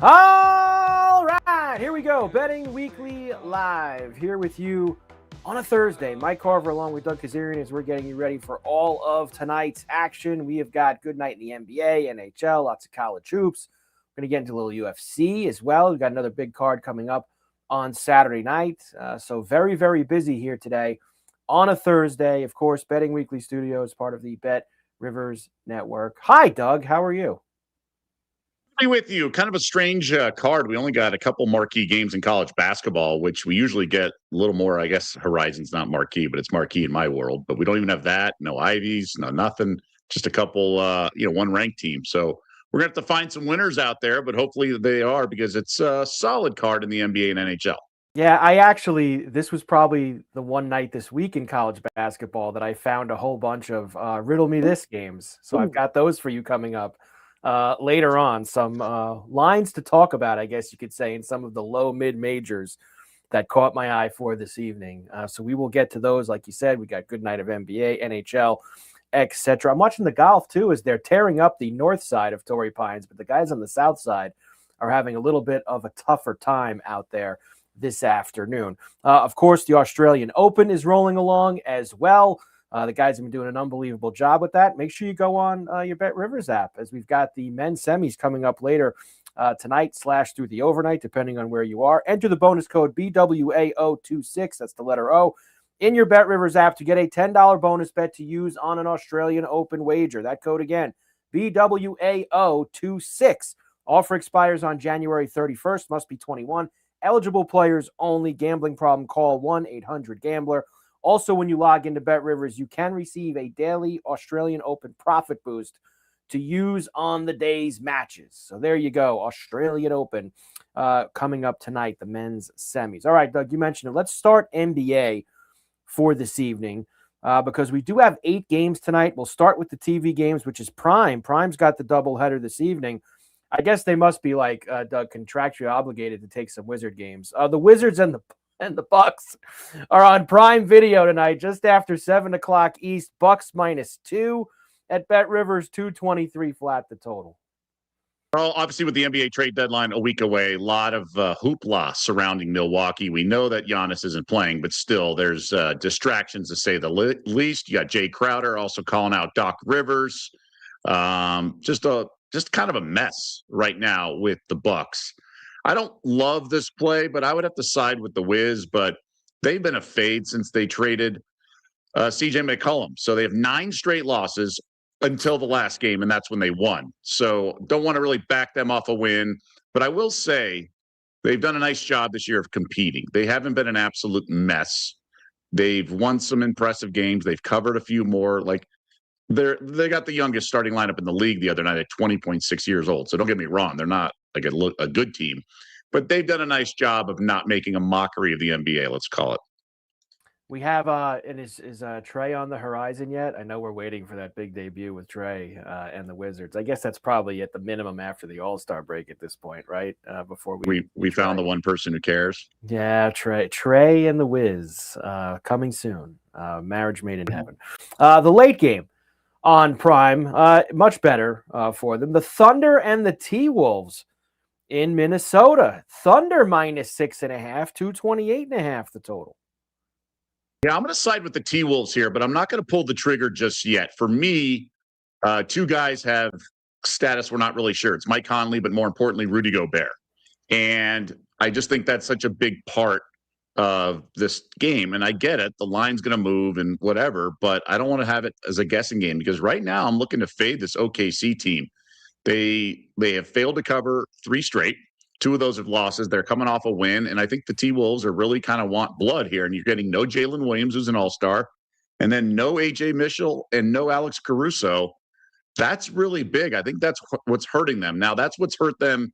All right, here we go. Betting Weekly Live here with you on a Thursday. Mike Carver along with Doug Kezirian as we're getting you ready for all of tonight's action. We have got good night in the NBA, NHL, lots of college hoops. We're going to get into a little UFC as well. We've got another big card coming up on Saturday night. So very, very busy here today on a Thursday. Of course, Betting Weekly Studios, part of the Bet Rivers Network. Hi, Doug. How are you? With you. Kind of a strange card. We only got a couple marquee games in college basketball, which we usually get a little more. I guess Horizon's not marquee, but it's marquee in my world. But we don't even have that. No Ivies, no nothing. Just a couple, one ranked team. So we're going to have to find some winners out there, but hopefully they are because it's a solid card in the NBA and NHL. Yeah, this was probably the one night this week in college basketball that I found a whole bunch of Riddle Me This games. So I've got those for you coming up later on. Some lines to talk about, I guess you could say, in some of the low mid majors that caught my eye for this evening. So we will get to those. Like you said, we got good night of NBA, NHL, etc. I'm watching the golf too as they're tearing up the north side of Torrey Pines, but the guys on the south side are having a little bit of a tougher time out there this afternoon. Of course, the Australian Open is rolling along as well. The guys have been doing an unbelievable job with that. Make sure you go on your Bet Rivers app as we've got the men's semis coming up later tonight / through the overnight, depending on where you are. Enter the bonus code BWAO26, that's the letter O, in your Bet Rivers app to get a $10 bonus bet to use on an Australian Open wager. That code again, BWAO26. Offer expires on January 31st, must be 21. Eligible players only. Gambling problem, call 1-800-GAMBLER. Also, when you log into Bet Rivers, you can receive a daily Australian Open profit boost to use on the day's matches. So there you go, Australian Open coming up tonight, the men's semis. All right, Doug, you mentioned it. Let's start NBA for this evening because we do have 8 games tonight. We'll start with the TV games, which is Prime. Prime's got the doubleheader this evening. I guess they must be like Doug, contractually obligated to take some Wizard games. The Wizards and the Bucks are on Prime Video tonight, just after 7 o'clock East. Bucks -2 at Bet Rivers, 223 flat the total. Well, obviously, with the NBA trade deadline a week away, a lot of hoopla surrounding Milwaukee. We know that Giannis isn't playing, but still, there's distractions to say the least. You got Jay Crowder also calling out Doc Rivers. Just kind of a mess right now with the Bucks. I don't love this play, but I would have to side with the Wiz. But they've been a fade since they traded CJ McCollum. So they have 9 straight losses until the last game, and that's when they won. So don't want to really back them off a win. But I will say they've done a nice job this year of competing. They haven't been an absolute mess. They've won some impressive games. They've covered a few more. Like they got the youngest starting lineup in the league the other night at 20.6 years old. So don't get me wrong. They're not like a good team, but they've done a nice job of not making a mockery of the NBA, let's call it. We have, and is Trey on the horizon yet? I know we're waiting for that big debut with Trey and the Wizards. I guess that's probably at the minimum after the All-Star break at this point, right? Before we found the one person who cares. Yeah, Trey and the Wiz coming soon. Marriage made in heaven. The late game on Prime, much better for them. The Thunder and the T-Wolves in Minnesota. Thunder -6.5, 228.5 the total. Yeah, I'm going to side with the T-Wolves here, but I'm not going to pull the trigger just yet. For me, 2 guys have status we're not really sure. It's Mike Conley, but more importantly, Rudy Gobert. And I just think that's such a big part of this game. And I get it. The line's going to move and whatever, but I don't want to have it as a guessing game because right now I'm looking to fade this OKC team. They have failed to cover 3 straight. 2 of those have losses. They're coming off a win. And I think the T-Wolves are really kind of want blood here. And you're getting no Jalen Williams, who's an all-star, and then no A.J. Mitchell and no Alex Caruso. That's really big. I think that's what's hurting them. Now, that's what's hurt them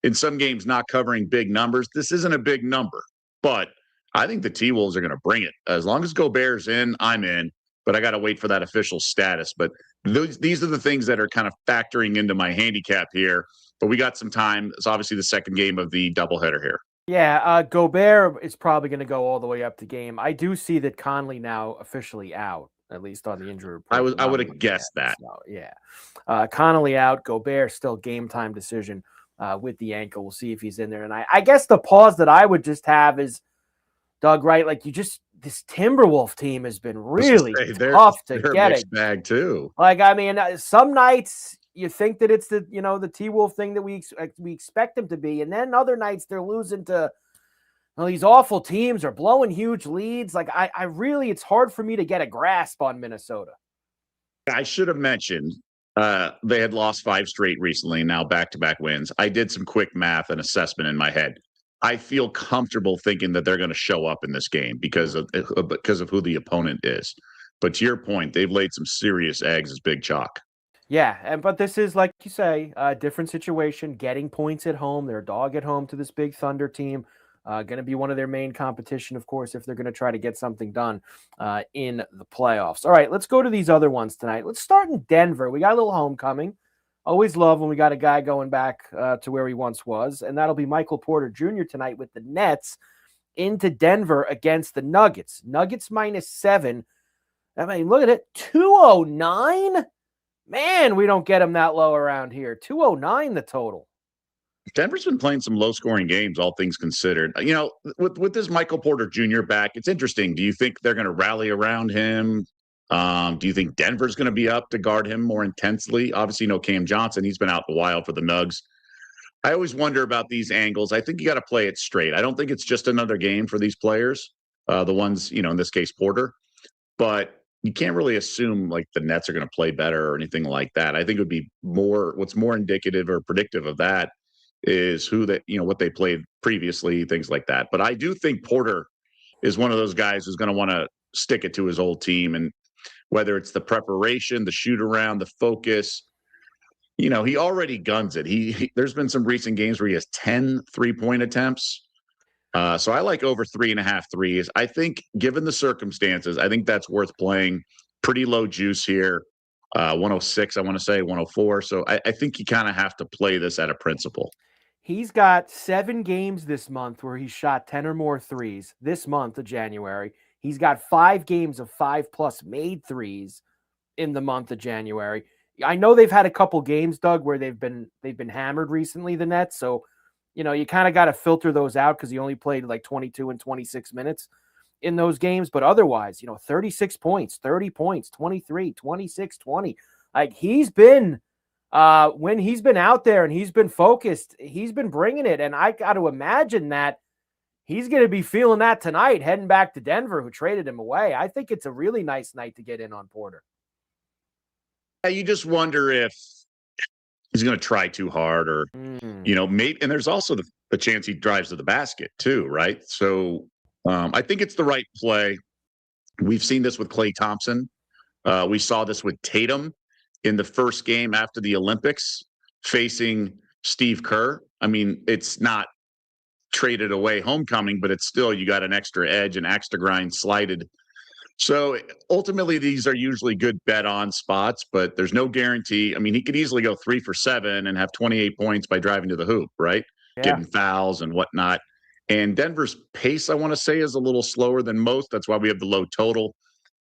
in some games, not covering big numbers. This isn't a big number, but I think the T-Wolves are going to bring it. As long as Gobert's in, I'm in, but I got to wait for that official status. But these are the things that are kind of factoring into my handicap here. But we got some time. It's obviously the second game of the doubleheader here. Yeah, Gobert is probably going to go all the way up the game. I do see that Conley now officially out, at least on the injury report. I would have guessed that. So, yeah. Conley out, Gobert still game time decision with the ankle. We'll see if he's in there. And I guess the pause that I would just have is, Doug, right? Like this Timberwolf team has been really tough to they're get a mixed bag too. Like, I mean, some nights you think that it's the T-Wolf thing that we expect them to be. And then other nights they're losing to these awful teams or blowing huge leads. Like I really, it's hard for me to get a grasp on Minnesota. I should have mentioned they had lost 5 straight recently, now back-to-back wins. I did some quick math and assessment in my head. I feel comfortable thinking that they're going to show up in this game because of who the opponent is. But to your point, they've laid some serious eggs as big chalk. Yeah, but this is, like you say, a different situation. Getting points at home, they're a dog at home to this big Thunder team. Going to be one of their main competition, of course, if they're going to try to get something done in the playoffs. All right, let's go to these other ones tonight. Let's start in Denver. We got a little homecoming. Always love when we got a guy going back to where he once was, and that'll be Michael Porter Jr. tonight with the Nets into Denver against the Nuggets. Nuggets -7. I mean, look at it, 209. Man, we don't get him that low around here. 209 the total. Denver's been playing some low-scoring games, all things considered. You know, with this Michael Porter Jr. back, it's interesting. Do you think they're going to rally around him? Do you think Denver's going to be up to guard him more intensely? Obviously, no Cam Johnson. He's been out a while for the Nugs. I always wonder about these angles. I think you got to play it straight. I don't think it's just another game for these players, the ones, in this case, Porter. But you can't really assume like the Nets are going to play better or anything like that. I think it would be what's more indicative or predictive of that is what they played previously, things like that. But I do think Porter is one of those guys who's going to want to stick it to his old team. And whether it's the preparation, the shoot around, the focus, he already guns it. There's been some recent games where he has 10 3-point attempts. So I like over 3.5 threes. I think given the circumstances, I think that's worth playing. Pretty low juice here. 106, I want to say 104. So I think you kind of have to play this at a principle. He's got 7 games this month where he shot 10 or more threes this month of January. He's got 5 games of 5+ made threes in the month of January. I know they've had a couple games, Doug, where they've been hammered recently, the Nets. So, you kind of got to filter those out because he only played like 22 and 26 minutes in those games. But otherwise, 36 points, 30 points, 23, 26, 20. Like he's been when he's been out there and he's been focused, he's been bringing it. And I got to imagine that he's going to be feeling that tonight, heading back to Denver, who traded him away. I think it's a really nice night to get in on Porter. Yeah, you just wonder if he's going to try too hard or, maybe. And there's also the chance he drives to the basket too, right? So I think it's the right play. We've seen this with Klay Thompson. We saw this with Tatum in the first game after the Olympics facing Steve Kerr. I mean, it's not traded away homecoming, but it's still, you got an extra edge and axe to grind slighted. So ultimately, these are usually good bet on spots, but there's no guarantee. I mean, he could easily go 3 for 7 and have 28 points by driving to the hoop, right? Yeah. Getting fouls and whatnot. And Denver's pace, I want to say, is a little slower than most. That's why we have the low total.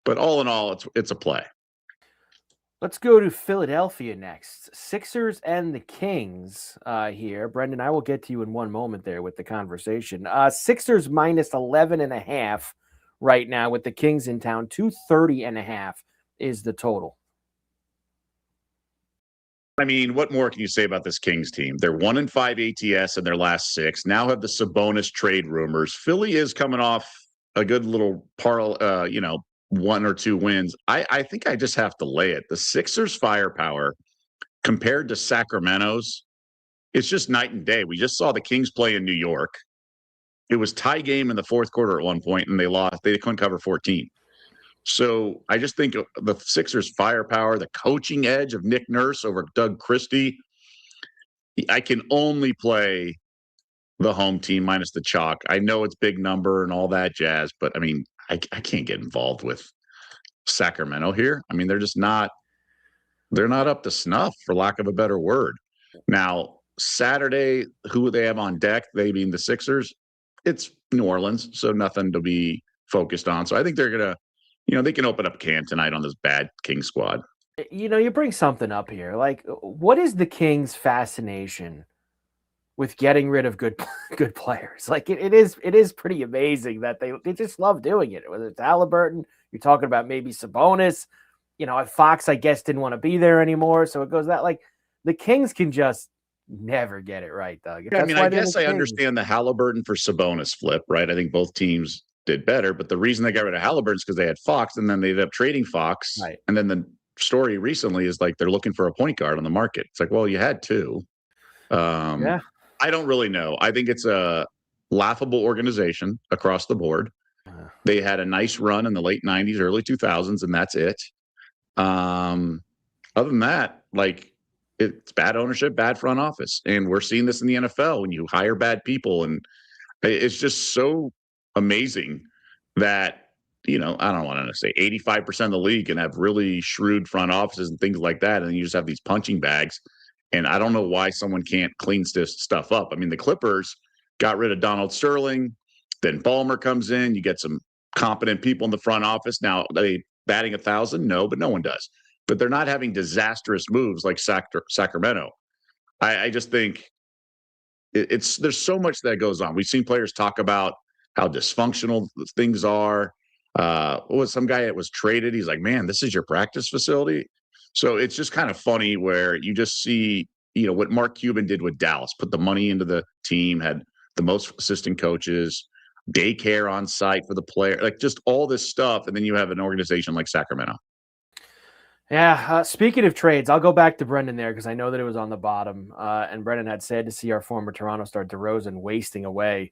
But all in all, it's a play. Let's go to Philadelphia next. Sixers and the Kings here. Brendan, I will get to you in one moment there with the conversation. Sixers -11.5 right now with the Kings in town. 230.5 is the total. I mean, what more can you say about this Kings team? They're 1-5 ATS in their last 6. Now have the Sabonis trade rumors. Philly is coming off a good little 1 or 2 wins. I think I just have to lay it. The Sixers' firepower compared to Sacramento's, it's just night and day. We just saw the Kings play in New York. It was tie game in the fourth quarter at one point, and they lost. They couldn't cover 14. So I just think the Sixers' firepower, the coaching edge of Nick Nurse over Doug Christie, I can only play the home team minus the chalk. I know it's big number and all that jazz, but I mean, I can't get involved with Sacramento here. I mean, they're not up to snuff, for lack of a better word. Now, Saturday, who they have on deck, they being the Sixers, it's New Orleans, so nothing to be focused on. So I think they're going to, they can open up a can tonight on this bad Kings squad. You bring something up here. Like, what is the Kings' fascination with getting rid of good good players. Like it is pretty amazing that they just love doing it. Whether it's Halliburton, you're talking about maybe Sabonis. Fox, I guess, didn't want to be there anymore. So it goes that like the Kings can just never get it right, Doug. Yeah, I mean, I guess I understand the Halliburton for Sabonis flip, right? I think both teams did better, but the reason they got rid of Halliburton is because they had Fox, and then they ended up trading Fox. Right. And then the story recently is like they're looking for a point guard on the market. It's like, well, you had two. Yeah. I don't really know. I think it's a laughable organization across the board. They had a nice run in the late 90s, early 2000s, and that's it. Other than that, like, it's bad ownership, bad front office. And we're seeing this in the NFL when you hire bad people. And it's just so amazing that, I don't want to say 85% of the league can have really shrewd front offices and things like that. And you just have these punching bags. And I don't know why someone can't clean this stuff up. I mean, the Clippers got rid of Donald Sterling. Then Ballmer comes in. You get some competent people in the front office. Now, are they batting 1,000? No, but no one does. But they're not having disastrous moves like Sacramento. I just think there's so much that goes on. We've seen players talk about how dysfunctional things are. What was some guy that was traded? He's like, man, this is your practice facility. So it's just kind of funny where you just see, what Mark Cuban did with Dallas, put the money into the team, had the most assistant coaches, daycare on site for the player, like just all this stuff. And then you have an organization like Sacramento. Yeah. Speaking of trades, I'll go back to Brendan there because I know that it was on the bottom. And Brendan had said to see our former Toronto star DeRozan wasting away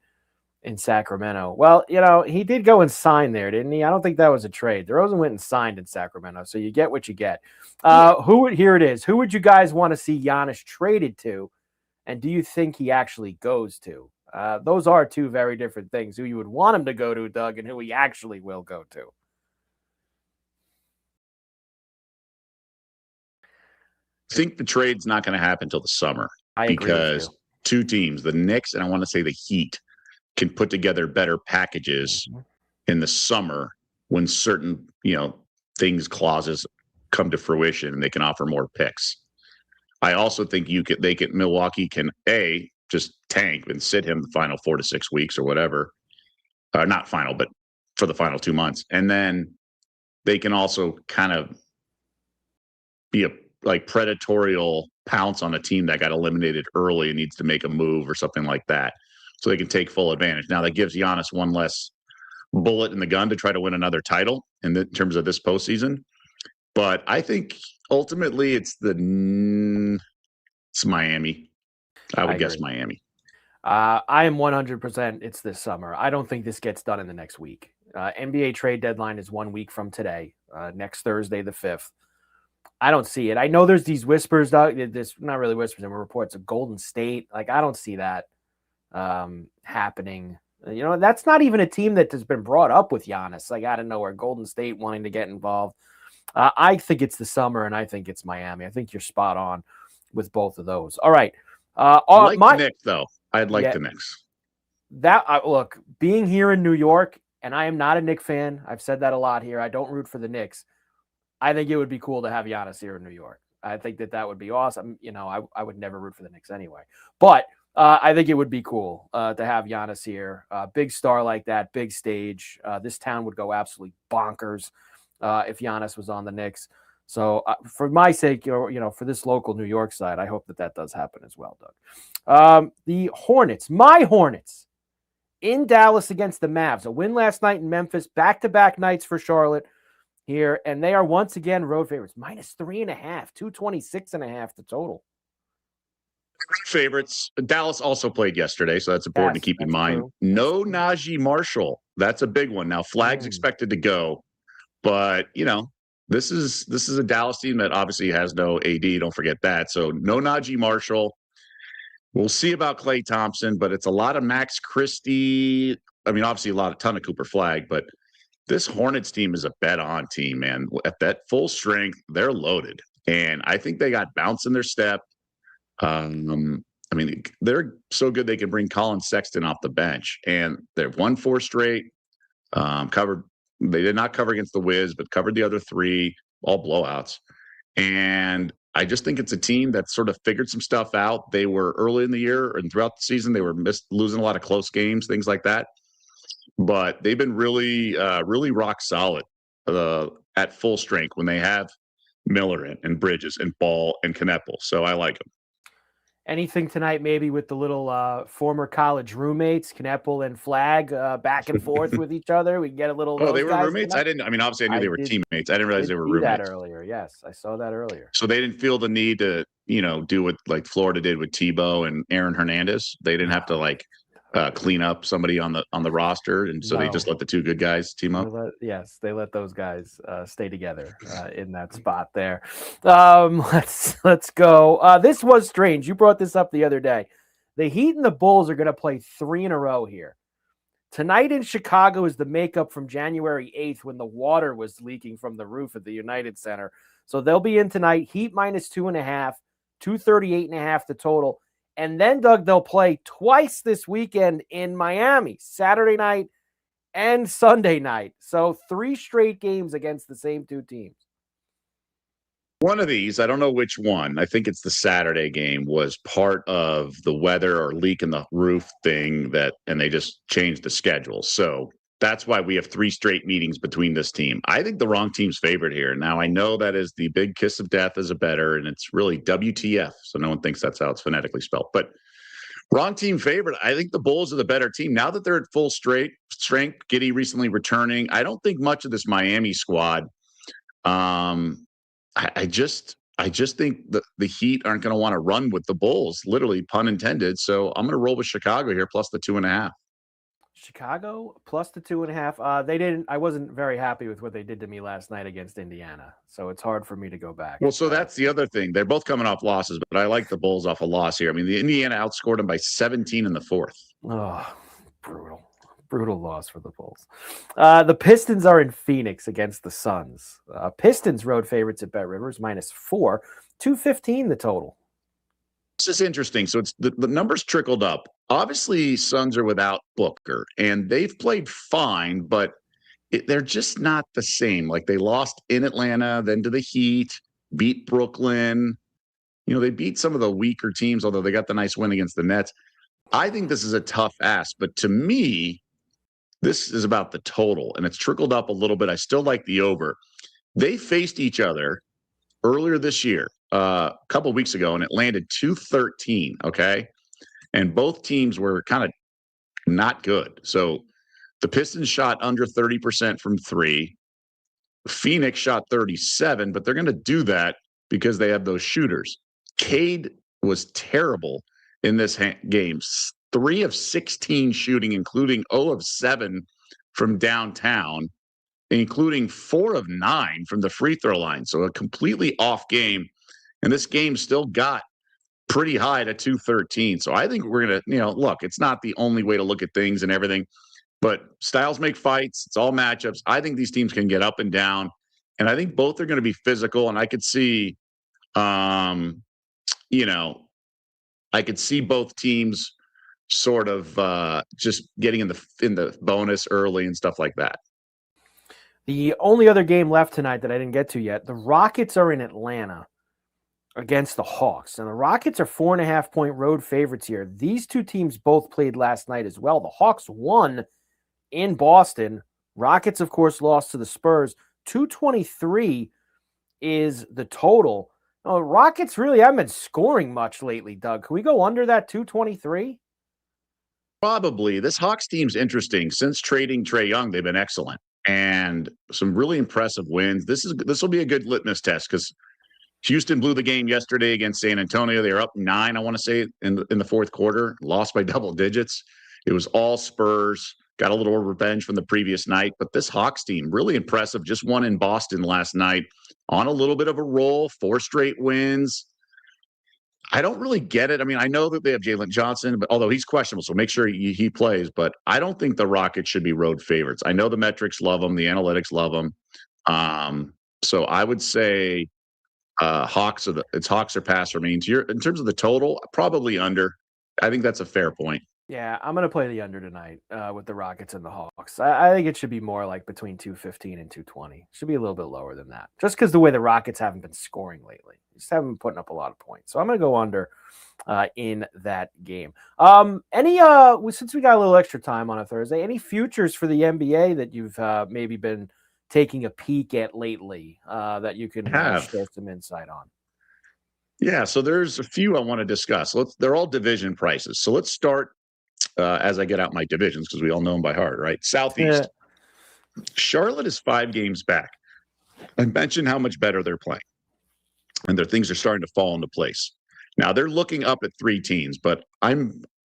in Sacramento. Well, he did go and sign there, didn't he? I don't think that was a trade. DeRozan went and signed in Sacramento, so you get what you get. Here it is. Who would you guys want to see Giannis traded to, and do you think he actually goes to? Those are two very different things. Who you would want him to go to, Doug, and who he actually will go to. I think the trade's not going to happen until the summer because two teams, the Knicks and I want to say the Heat, can put together better packages in the summer when certain, clauses come to fruition and they can offer more picks. I also think Milwaukee can just tank and sit him the final 4 to 6 weeks or whatever. Not final, but for the final 2 months. And then they can also kind of be a predatorial pounce on a team that got eliminated early and needs to make a move or something like that. So they can take full advantage. Now that gives Giannis one less bullet in the gun to try to win another title in terms of this postseason. But I think ultimately it's Miami. I would guess Miami. I am 100%. It's this summer. I don't think this gets done in the next week. NBA trade deadline is 1 week from today, next Thursday, the 5th. I don't see it. I know there's these whispers, there's not really whispers, and reports of Golden State. Like, I don't see that happening. That's not even a team that has been brought up with Giannis. Like, out of nowhere, Golden State wanting to get involved. I think it's the summer, and I think it's Miami. I think you're spot on with both of those. All right. I like the Knicks, though. I'd like the Knicks. Look, being here in New York, and I am not a Knicks fan. I've said that a lot here. I don't root for the Knicks. I think it would be cool to have Giannis here in New York. I think that would be awesome. I would never root for the Knicks anyway. But I think it would be cool to have Giannis here. Big star like that, big stage. This town would go absolutely bonkers if Giannis was on the Knicks. So for my sake, for this local New York side, I hope that does happen as well, Doug. The Hornets, my Hornets, in Dallas against the Mavs. A win last night in Memphis, back-to-back nights for Charlotte here, and they are once again road favorites. -3.5, 226.5 the total. Favorites. Dallas also played yesterday, so that's important to keep in mind. True. No Najee Marshall. That's a big one. Now, Flag's expected to go, but this is a Dallas team that obviously has no AD. Don't forget that. So no Najee Marshall. We'll see about Klay Thompson, but it's a lot of Max Christie. I mean, obviously a ton of Cooper Flag, but this Hornets team is a bet-on team, man. At that full strength, they're loaded, and I think they got bounce in their step. I mean, they're so good they can bring Colin Sexton off the bench, and they've won 4 straight. Covered. They did not cover against the Wiz, but covered the other 3, all blowouts. And I just think it's a team that sort of figured some stuff out. They were early in the year and throughout the season, they were losing a lot of close games, things like that. But they've been really rock solid at full strength when they have Miller and Bridges and Ball and Kneppel. So I like them. Anything tonight, maybe with the little former college roommates, Kneppel and Flag, back and forth with each other? We get a little. Oh, they were guys roommates? tonight? I mean, obviously I knew they were teammates. I didn't realize they were See that roommates. earlier. Yes, I saw that earlier. So they didn't feel the need to, do what like Florida did with Tebow and Aaron Hernandez. They didn't have to clean up somebody on the roster, and so they just let the two good guys team up. They let those guys stay together in that spot there. Let's go. This was strange. You brought this up the other day. The Heat and the Bulls are going to play 3 in a row here. Tonight in Chicago is the makeup from January 8th when the water was leaking from the roof at the United Center. So they'll be in tonight. Heat minus 2.5, 238.5 the total. And then, Doug, they'll play twice this weekend in Miami, Saturday night and Sunday night. So 3 straight games against the same two teams. One of these, I don't know which one, I think it's the Saturday game, was part of the weather or leak in the roof thing and they just changed the schedule. So that's why we have 3 straight meetings between this team. I think the wrong team's favored here. Now, I know that is the big kiss of death as a bettor, and it's really WTF. So no one thinks that's how it's phonetically spelled. But wrong team favorite. I think the Bulls are the better team. Now that they're at full strength, Giddey recently returning, I don't think much of this Miami squad. I just think the Heat aren't going to want to run with the Bulls, literally, pun intended. So I'm going to roll with Chicago here, plus the 2.5. Chicago plus the 2.5. I wasn't very happy with what they did to me last night against Indiana. So it's hard for me to go back. Well, so that's the other thing. They're both coming off losses, but I like the Bulls off a loss here. I mean, the Indiana outscored them by 17 in the 4th. Oh, brutal loss for the Bulls. The Pistons are in Phoenix against the Suns. Pistons road favorites at Bet Rivers minus 4, 215 the total. This is interesting. So it's the numbers trickled up. Obviously, Suns are without Booker, and they've played fine, but they're just not the same. Like they lost in Atlanta, then to the Heat, beat Brooklyn. They beat some of the weaker teams, although they got the nice win against the Nets. I think this is a tough ask, but to me, this is about the total, and it's trickled up a little bit. I still like the over. They faced each other earlier this year, a couple of weeks ago, and it landed 213, okay? And both teams were kind of not good. So the Pistons shot under 30% from 3. Phoenix shot 37, but they're going to do that because they have those shooters. Cade was terrible in this game. 3 of 16 shooting, including 0 of 7 from downtown, including 4 of 9 from the free throw line. So a completely off game. And this game still got pretty high to 213. So I think we're going to, look, it's not the only way to look at things and everything, but styles make fights. It's all matchups. I think these teams can get up and down. And I think both are going to be physical. And I could see, I could see both teams sort of just getting in the bonus early and stuff like that. The only other game left tonight that I didn't get to yet, the Rockets are in Atlanta against the Hawks. And the Rockets are 4.5-point road favorites here. These two teams both played last night as well. The Hawks won in Boston. Rockets, of course, lost to the Spurs. 223 is the total. Now, the Rockets really haven't been scoring much lately, Doug. Can we go under that 223? Probably. This Hawks team's interesting. Since trading Trae Young, they've been excellent. And some really impressive wins. This will be a good litmus test because Houston blew the game yesterday against San Antonio. They were up 9, I want to say, in the 4th quarter, lost by double digits. It was all Spurs. Got a little revenge from the previous night. But this Hawks team, really impressive. Just won in Boston last night on a little bit of a roll, 4 straight wins. I don't really get it. I mean, I know that they have Jalen Johnson, but although he's questionable, so make sure he plays. But I don't think the Rockets should be road favorites. I know the metrics love them. The analytics love them. So I would say Hawks or pass for me. In terms of the total, probably under. I think that's a fair point. Yeah, I'm going to play the under tonight with the Rockets and the Hawks. I think it should be more like between 215 and 220. Should be a little bit lower than that. Just because the way the Rockets haven't been scoring lately. Just haven't been putting up a lot of points. So I'm going to go under in that game. Since we got a little extra time on a Thursday, any futures for the NBA that you've maybe been taking a peek at lately that you can share some insight on? Yeah, so there's a few I want to discuss. They're all division prices. So let's start as I get out my divisions because we all know them by heart, right? Southeast. Charlotte is 5 games back. I mentioned how much better they're playing, and their things are starting to fall into place. Now they're looking up at 3 teams, but I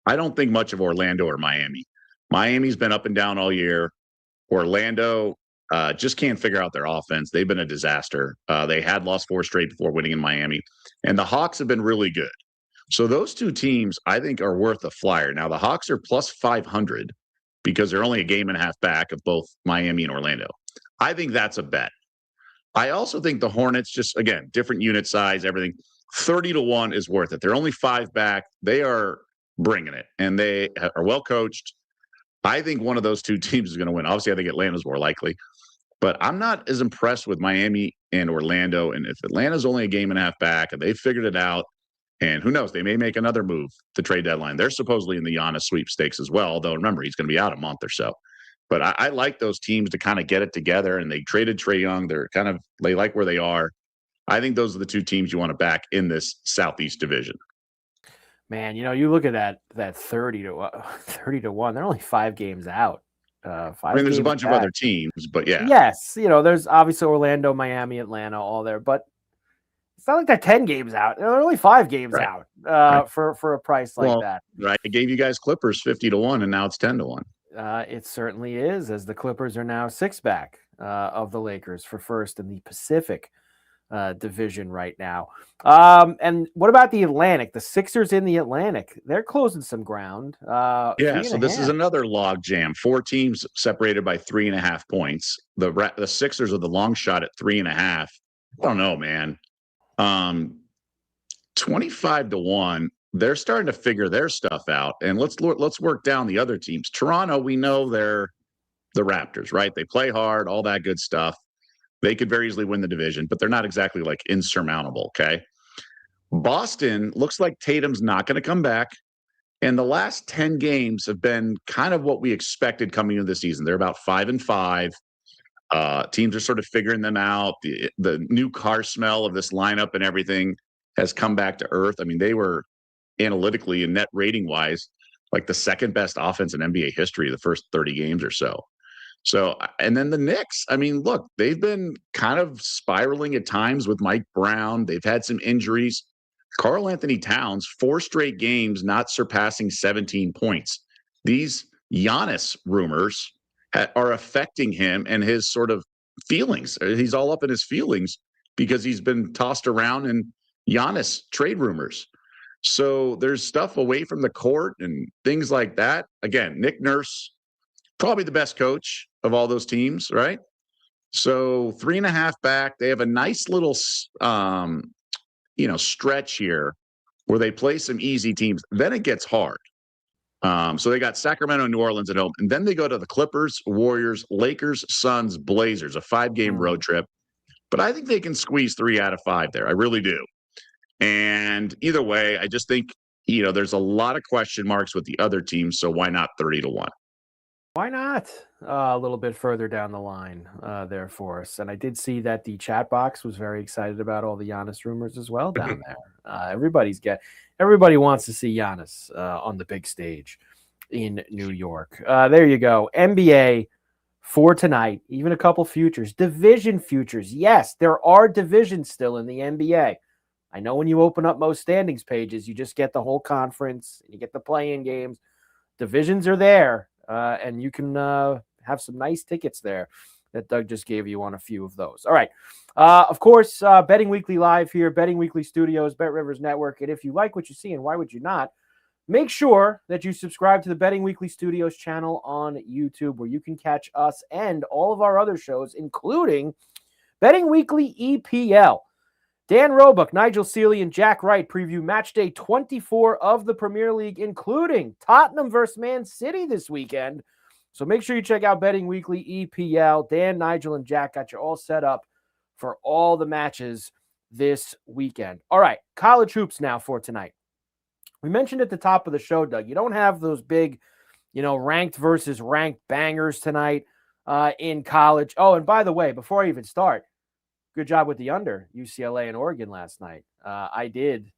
don't think much of Orlando or Miami. Miami's been up and down all year. Orlando just can't figure out their offense. They've been a disaster. They had lost 4 straight before winning in Miami, and the Hawks have been really good. So those 2 teams, I think, are worth a flyer. Now the Hawks are plus 500 because they're only a game and a half back of both Miami and Orlando. I think that's a bet. I also think the Hornets, just again, different unit size, everything, 30-1 is worth it. They're only 5 back. They are bringing it, and they are well coached. I think one of those 2 teams is going to win. Obviously, I think Atlanta's more likely, but I'm not as impressed with Miami and Orlando. And if Atlanta's only a game and a half back and they figured it out, and who knows, they may make another move the trade deadline. They're supposedly in the Giannis sweepstakes as well, although remember, he's going to be out a month or so. But I like those teams to kind of get it together, and they traded Trae Young. They like where they are. I think those are the 2 teams you want to back in this Southeast division. Man, you look at that 30-1. They're only 5 games out. There's a bunch of other teams, but yeah. Yes, there's obviously Orlando, Miami, Atlanta, all there, but it's not like they're 10 games out. They're only 5 games out for a price like that. Right. I gave you guys Clippers 50-1, and now it's 10-1. It certainly is, as the Clippers are now 6 back of the Lakers for first in the Pacific division right now. And what about the Atlantic? The Sixers in the Atlantic, they're closing some ground. So this is another log jam. 4 teams separated by 3.5 points. The Sixers are the long shot at 3.5. I don't know, man. 25-1. They're starting to figure their stuff out, and let's work down the other teams. Toronto, we know they're the Raptors, right? They play hard, all that good stuff. They could very easily win the division, but they're not exactly like insurmountable. Okay. Boston looks like Tatum's not going to come back. And the last 10 games have been kind of what we expected coming into the season. They're about 5-5. Teams are sort of figuring them out. The new car smell of this lineup and everything has come back to earth. I mean, they were analytically and net rating wise, like the second best offense in NBA history, the first 30 games or so. So, and then the Knicks, I mean, look, they've been kind of spiraling at times with Mike Brown. They've had some injuries. Karl Anthony Towns, 4 straight games, not surpassing 17 points. These Giannis rumors are affecting him and his sort of feelings. He's all up in his feelings because he's been tossed around in Giannis trade rumors. So there's stuff away from the court and things like that. Again, Nick Nurse, probably the best coach of all those teams, right? So 3.5 back. They have a nice little, stretch here where they play some easy teams. Then it gets hard. So they got Sacramento and New Orleans at home. And then they go to the Clippers, Warriors, Lakers, Suns, Blazers, a 5-game road trip. But I think they can squeeze 3 out of 5 there. I really do. And either way, I just think, there's a lot of question marks with the other teams. So why not 30-1? Why not a little bit further down the line there for us? And I did see that the chat box was very excited about all the Giannis rumors as well down there. Everybody wants to see Giannis on the big stage in New York. There you go. NBA for tonight, even a couple futures, division futures. Yes, there are divisions still in the NBA. I know when you open up most standings pages, you just get the whole conference, you get the play-in games. Divisions are there. And you can have some nice tickets there that Doug just gave you on a few of those. All right. Of course, Betting Weekly Live here, Betting Weekly Studios, Bet Rivers Network. And if you like what you see, and why would you not, make sure that you subscribe to the Betting Weekly Studios channel on YouTube, where you can catch us and all of our other shows, including Betting Weekly EPL. Dan Roebuck, Nigel Seeley, and Jack Wright preview match day 24 of the Premier League, including Tottenham versus Man City this weekend. So make sure you check out Betting Weekly EPL. Dan, Nigel, and Jack got you all set up for all the matches this weekend. All right, college hoops now for tonight. We mentioned at the top of the show, Doug, you don't have those big, ranked versus ranked bangers tonight in college. Oh, and by the way, before I even start, good job with the under UCLA and Oregon last night. I did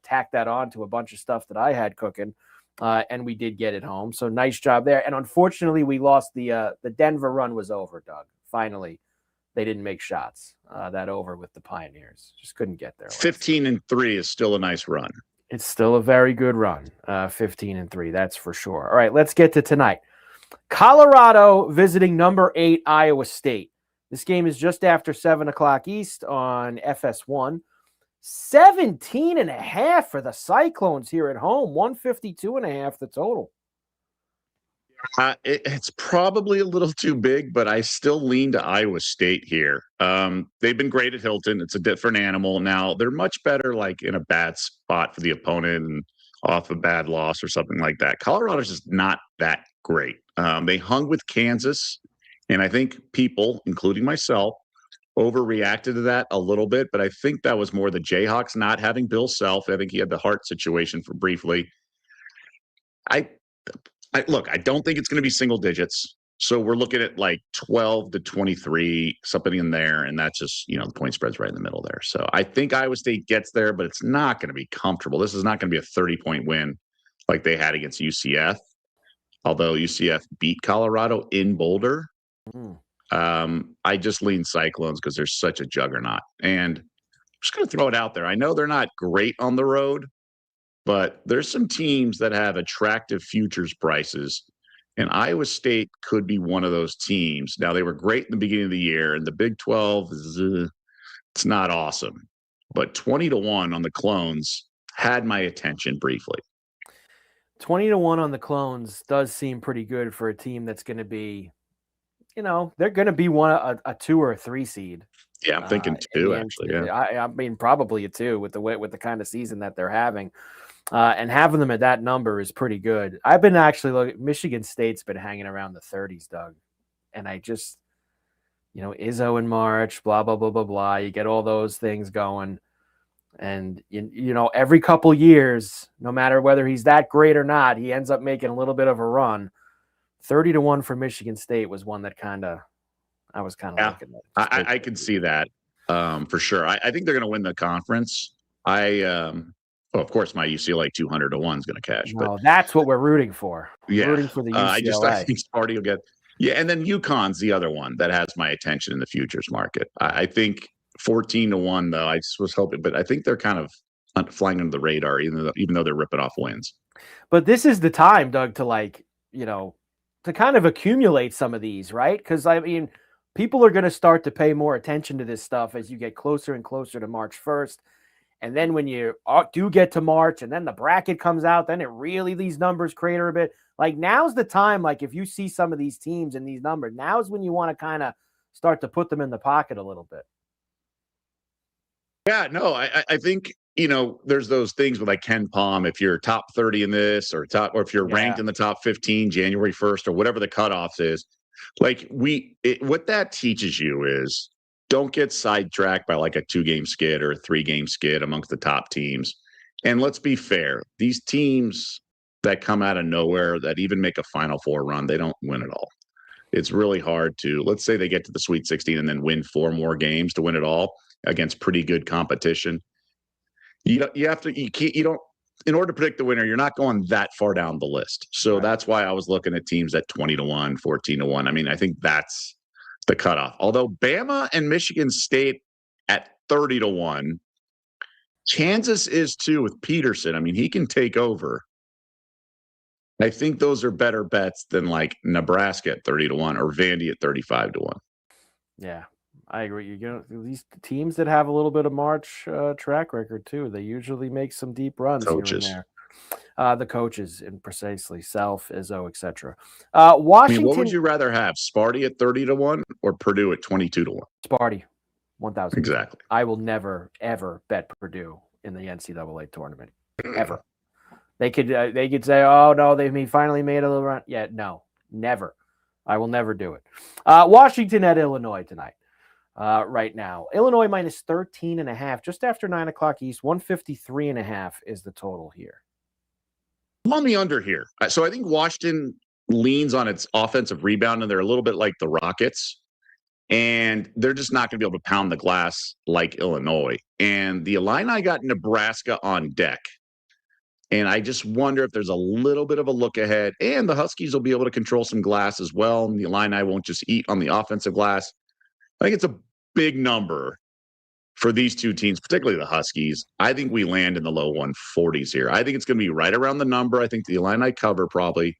tack that on to a bunch of stuff that I had cooking, and we did get it home. So nice job there. And unfortunately, we lost the Denver run was over, Doug. Finally, they didn't make shots. That over with the Pioneers. Just couldn't get there. 15-3 is still a nice run. It's still a very good run. 15-3, that's for sure. All right, let's get to tonight. Colorado visiting number 8 Iowa State. This game is just after 7 o'clock East on FS1. 17.5 for the Cyclones here at home. 152.5 the total. It's probably a little too big, but I still lean to Iowa State here. They've been great at Hilton. It's a different animal. Now, they're much better like in a bad spot for the opponent and off a bad loss or something like that. Colorado's just not that great. They hung with Kansas. And I think people, including myself, overreacted to that a little bit. But I think that was more the Jayhawks not having Bill Self. I think he had the heart situation for briefly. Look, I don't think it's going to be single digits. So we're looking at like 12 to 23, something in there. And that's just, the point spread's right in the middle there. So I think Iowa State gets there, but it's not going to be comfortable. This is not going to be a 30-point win like they had against UCF. Although UCF beat Colorado in Boulder. I just lean Cyclones because they're such a juggernaut. And I'm just going to throw it out there. I know they're not great on the road, but there's some teams that have attractive futures prices, and Iowa State could be one of those teams. Now, they were great in the beginning of the year, and the Big 12 it's not awesome. But 20-1 on the Clones had my attention briefly. 20-1 on the Clones does seem pretty good for a team that's going to be, they're going to be a 2 or a 3 seed. Yeah, I'm thinking 2 actually. Yeah, I mean probably a 2 with the kind of season that they're having, and having them at that number is pretty good. I've been actually looking. Michigan State's been hanging around the 30s, Doug, and I just, Izzo in March, blah blah blah blah blah. You get all those things going. And, every couple years, no matter whether he's that great or not, he ends up making a little bit of a run. 30-1 for Michigan State was one that I was kind of looking at. I could see that for sure. I think they're going to win the conference. Of course, my UCLA 200-1 is going to cash. No, that's what we're rooting for. Yeah. Rooting for the UCLA. I think Sparty will get. Yeah, and then UConn's the other one that has my attention in the futures market. I think 14-1 though. I just was hoping, but I think they're kind of flying under the radar, even though they're ripping off wins. But this is the time, Doug, to kind of accumulate some of these, right? Because I mean, people are going to start to pay more attention to this stuff as you get closer and closer to March 1st. And then when you do get to March and then the bracket comes out, then these numbers crater a bit. Like now's the time, like if you see some of these teams and these numbers, now's when you want to kind of start to put them in the pocket a little bit. Yeah, no, I think, there's those things with like Ken Palm, if you're top 30 in this or if you're ranked in the top 15 January 1st or whatever the cutoffs is, like what that teaches you is don't get sidetracked by like a 2-game skid or a 3-game skid amongst the top teams. And let's be fair, these teams that come out of nowhere that even make a Final Four run, they don't win it all. It's really hard to, let's say they get to the Sweet 16 and then win 4 more games to win it all against pretty good competition. In order to predict the winner, you're not going that far down the list. So that's why I was looking at teams at 20-1, 14-1. I mean, I think that's the cutoff. Although Bama and Michigan State at 30-1, Kansas is too with Peterson. I mean, he can take over. I think those are better bets than like Nebraska at 30-1 or Vandy at 35-1. Yeah. I agree. These teams that have a little bit of March track record too, they usually make some deep runs coaches. Here and there. The coaches, and precisely Self, Izzo, etc. Washington. I mean, what would you rather have? Sparty at 30-1 or Purdue at 22-1? Sparty. 1,000%. Exactly. I will never, ever bet Purdue in the NCAA tournament, ever. They could say, oh, no, they finally made a little run. Yeah, no, never. I will never do it. Washington at Illinois tonight. Right now, Illinois minus 13.5, just after 9 o'clock East. 153.5 is the total here. I'm on the under here. So I think Washington leans on its offensive rebound, and they're a little bit like the Rockets. And they're just not going to be able to pound the glass like Illinois. And the Illini got Nebraska on deck. And I just wonder if there's a little bit of a look ahead. And the Huskies will be able to control some glass as well. And the Illini won't just eat on the offensive glass. I think it's a big number for these two teams, particularly the Huskies. I think we land in the low 140s here. I think it's going to be right around the number. I think the Illini cover probably.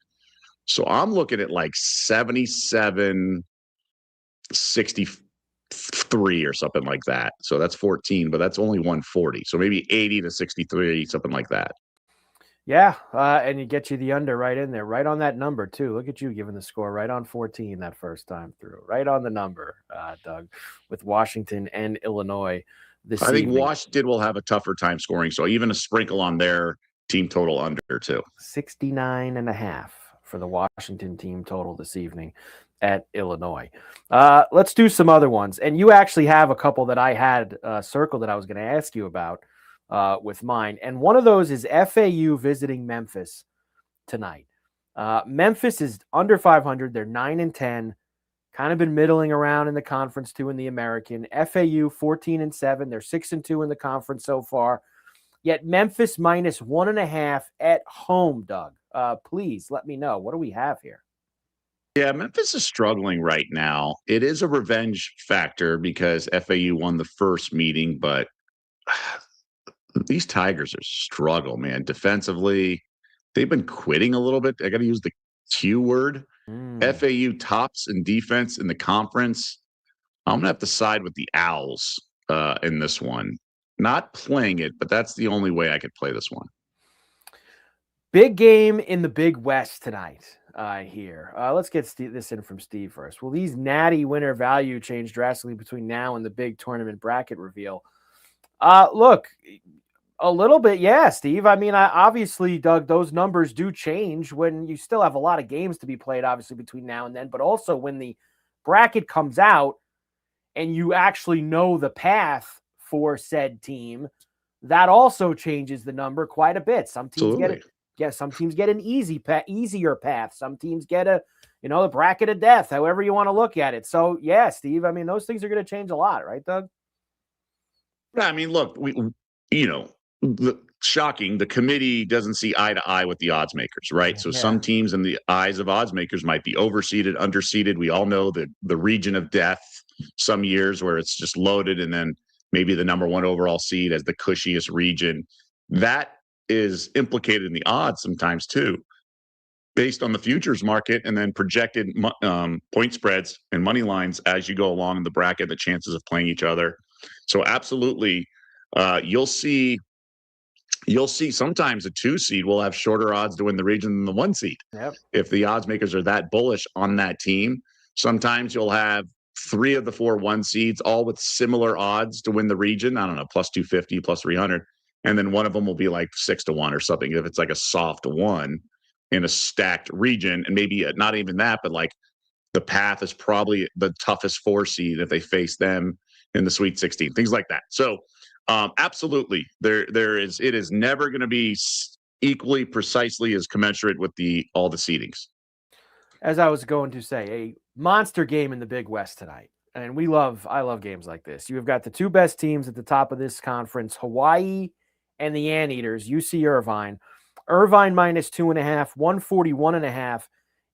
So I'm looking at like 77, 63 or something like that. So that's 14, but that's only 140. So maybe 80 to 63, something like that. Yeah, and you get you the under right in there, right on that number too. Look at you giving the score right on 14 that first time through, right on the number, Doug, with Washington and Illinois this I think evening. Washington will have a tougher time scoring, so even a sprinkle on their team total under too. 69.5 for the Washington team total this evening at Illinois. Let's do some other ones, and you actually have a couple that I had circled that I was going to ask you about. With mine. And one of those is FAU visiting Memphis tonight. Memphis is under 500. They're 9-10, kind of been middling around in the conference too in the American. FAU 14-7. They're 6-2 in the conference so far. Yet Memphis minus 1.5 at home, Doug. Please let me know. What do we have here? Yeah, Memphis is struggling right now. It is a revenge factor because FAU won the first meeting, but these Tigers are struggle, man. Defensively, they've been quitting a little bit. I got to use the Q word. FAU tops in defense in the conference. I'm going to have to side with the Owls in this one. Not playing it, but that's the only way I could play this one. Big game in the Big West tonight here. Let's get this in from Steve first. Will these natty winner value change drastically between now and the big tournament bracket reveal? Look, a little bit, yeah, Steve. I mean, obviously, Doug, those numbers do change when you still have a lot of games to be played, obviously, between now and then. But also when the bracket comes out and you actually know the path for said team, that also changes the number quite a bit. Some teams get it. Yeah, some teams get an easier path. Some teams get the bracket of death, however you want to look at it. So, yeah, Steve, I mean, those things are going to change a lot, right, Doug? Yeah, I mean, look, shocking. The committee doesn't see eye to eye with the odds makers, right? So some teams in the eyes of odds makers might be overseeded, underseeded. We all know that the region of death, some years where it's just loaded, and then maybe the number one overall seed as the cushiest region. That is implicated in the odds sometimes too, based on the futures market and then projected point spreads and money lines as you go along in the bracket, the chances of playing each other. So absolutely, you'll see sometimes a 2 seed will have shorter odds to win the region than the 1 seed. Yep. If the odds makers are that bullish on that team, sometimes you'll have 3 of the 4 1 seeds all with similar odds to win the region. I don't know, plus 250, plus 300. And then one of them will be like 6-1 or something. If it's like a soft 1 in a stacked region, and maybe not even that, but like the path is probably the toughest 4 seed if they face them in the Sweet 16, things like that. So absolutely, it is never going to be equally precisely as commensurate with all the seedings. As I was going to say, a monster game in the Big West tonight. And I love games like this. You have got the 2 best teams at the top of this conference, Hawaii and the Anteaters, UC Irvine. Irvine minus 2.5, 141.5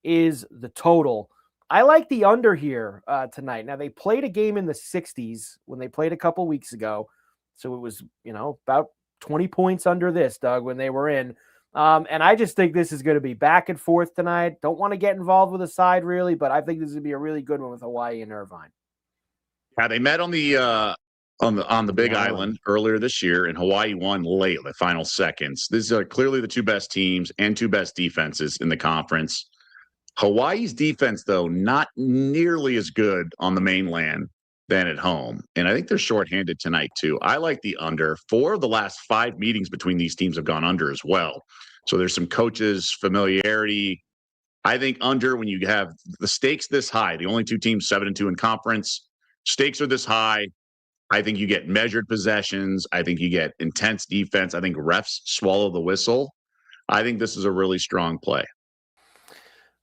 is the total. I like the under here tonight. Now, they played a game in the 60s when they played a couple weeks ago. So it was, about 20 points under this, Doug, when they were in. And I just think this is going to be back and forth tonight. Don't want to get involved with a side, really, but I think this is going to be a really good one with Hawaii and Irvine. Yeah, they met on the Big Island earlier this year, and Hawaii won late, the final seconds. These are clearly the 2 best teams and 2 best defenses in the conference. Hawaii's defense, though, not nearly as good on the mainland than at home. And I think they're shorthanded tonight, too. I like the under. 4 of the last 5 meetings between these teams have gone under as well. So there's some coaches' familiarity. I think under, when you have the stakes this high, the only 2 teams 7-2 in conference, stakes are this high. I think you get measured possessions. I think you get intense defense. I think refs swallow the whistle. I think this is a really strong play.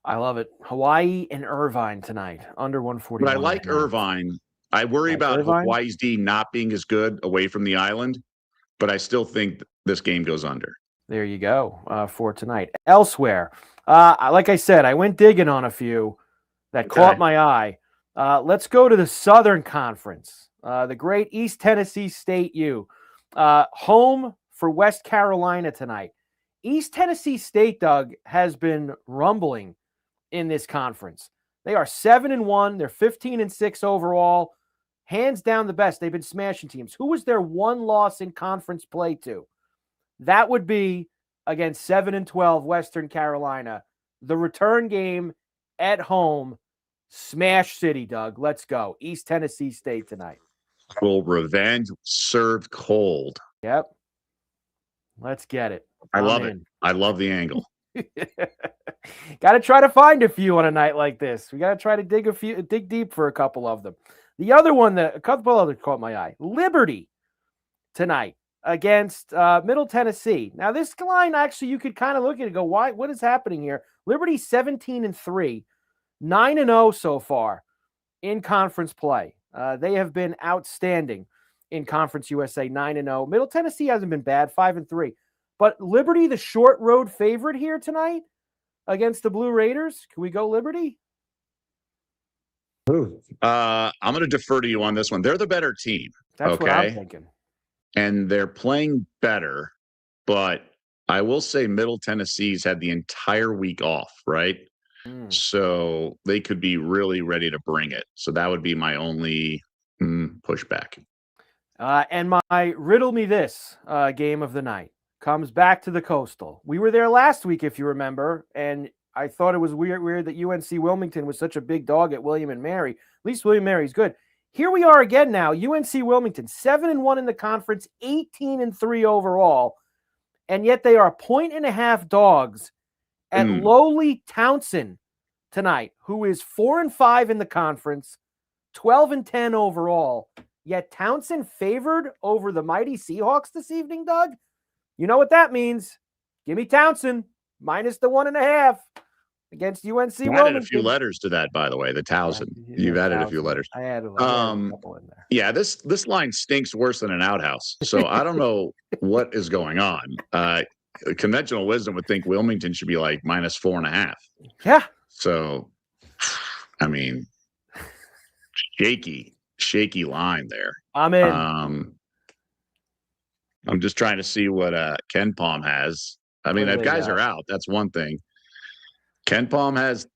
I love it. Hawaii and Irvine tonight, under 141. But I like Irvine. I worry about Hawaii's D not being as good away from the island, but I still think this game goes under. There you go for tonight. Elsewhere, like I said, I went digging on a few that caught my eye. Let's go to the Southern Conference. The great East Tennessee State U. Home for West Carolina tonight. East Tennessee State, Doug, has been rumbling in this conference. They are 7-1. They're 15-6 overall. Hands down the best. They've been smashing teams. Who was their one loss in conference play to? That would be against 7-12 Western Carolina. The return game at home. Smash City, Doug. Let's go. East Tennessee State tonight. Will revenge served cold. Yep. Let's get it. I love it. I love the angle. Got to try to find a few on a night like this. We got to try to dig deep for a couple of them. The other one that a couple others caught my eye. Liberty tonight against Middle Tennessee. Now this line, actually, you could kind of look at it and go, why? What is happening here? Liberty 17-3, 9-0 so far in conference play. They have been outstanding in Conference USA, 9-0. Middle Tennessee hasn't been bad, 5-3. But Liberty, the short road favorite here tonight against the Blue Raiders. Can we go Liberty? I'm going to defer to you on this one. They're the better team. That's what I'm thinking. And they're playing better, but I will say Middle Tennessee's had the entire week off, right? So they could be really ready to bring it. So that would be my only pushback. And my riddle me this game of the night comes back to the Coastal. We were there last week, if you remember, and I thought it was weird that UNC Wilmington was such a big dog at William and Mary. At least William and Mary's good. Here we are again now. UNC Wilmington, 7-1 in the conference, 18-3 overall, and yet they are 1.5 dogs at lowly Townsend tonight, who is 4-5 in the conference, 12-10 overall. Yet Townsend favored over the mighty Seahawks this evening, Doug. You know what that means. Give me Townsend minus the 1.5 against UNC Wilmington. You added a few letters to that, by the way, the Townsend. You've added a few letters. I added a couple in there. Yeah, this line stinks worse than an outhouse. So I don't know what is going on. Conventional wisdom would think Wilmington should be like minus 4.5. Yeah. So, I mean, shaky line there. I'm in. I'm just trying to see what Ken Palm has. I mean, if guys are out, that's one thing. Ken Palm has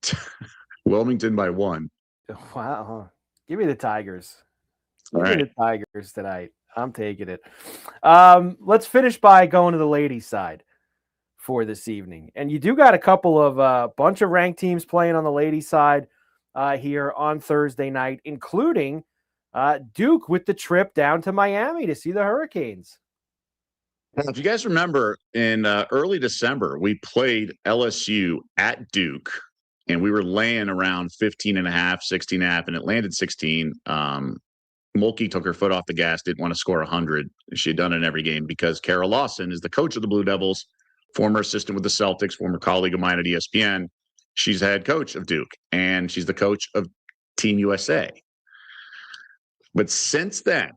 Wilmington by 1. Wow. Give me the Tigers. Give me the Tigers tonight. I'm taking it. Let's finish by going to the ladies' side for this evening. And you do got a couple of bunch of ranked teams playing on the ladies' side here on Thursday night, including Duke with the trip down to Miami to see the Hurricanes. If you guys remember, in early December, we played LSU at Duke, and we were laying around 15.5, 16.5, and it landed 16. Mulkey took her foot off the gas, didn't want to score 100. She had done it in every game because Kara Lawson is the coach of the Blue Devils, former assistant with the Celtics, former colleague of mine at ESPN. She's the head coach of Duke, and she's the coach of Team USA. But since then,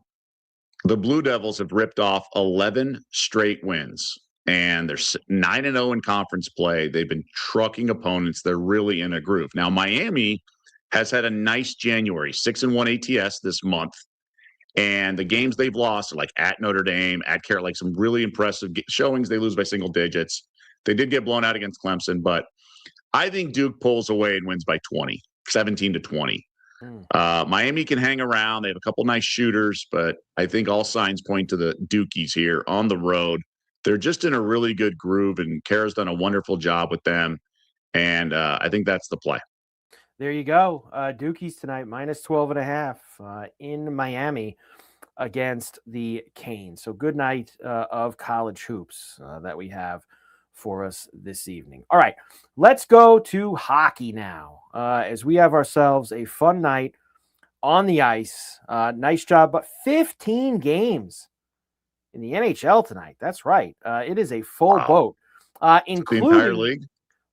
the Blue Devils have ripped off 11 straight wins, and they're 9-0 in conference play. They've been trucking opponents. They're really in a groove. Now, Miami has had a nice January, 6-1 ATS this month, and the games they've lost are like at Notre Dame, at Carolina, like some really impressive showings. They lose by single digits. They did get blown out against Clemson, but I think Duke pulls away and wins by 20, 17-20. Miami can hang around. They have a couple nice shooters, but I think all signs point to the Dukies here on the road. They're just in a really good groove, and Kara's done a wonderful job with them, and I think that's the play. There you go. Dookies tonight, minus 12.5 in Miami against the Canes. So good night of college hoops that we have for us this evening. All right, let's go to hockey now as we have ourselves a fun night on the ice. Nice job, but 15 games in the NHL tonight. That's right. It is a full boat, including the entire league.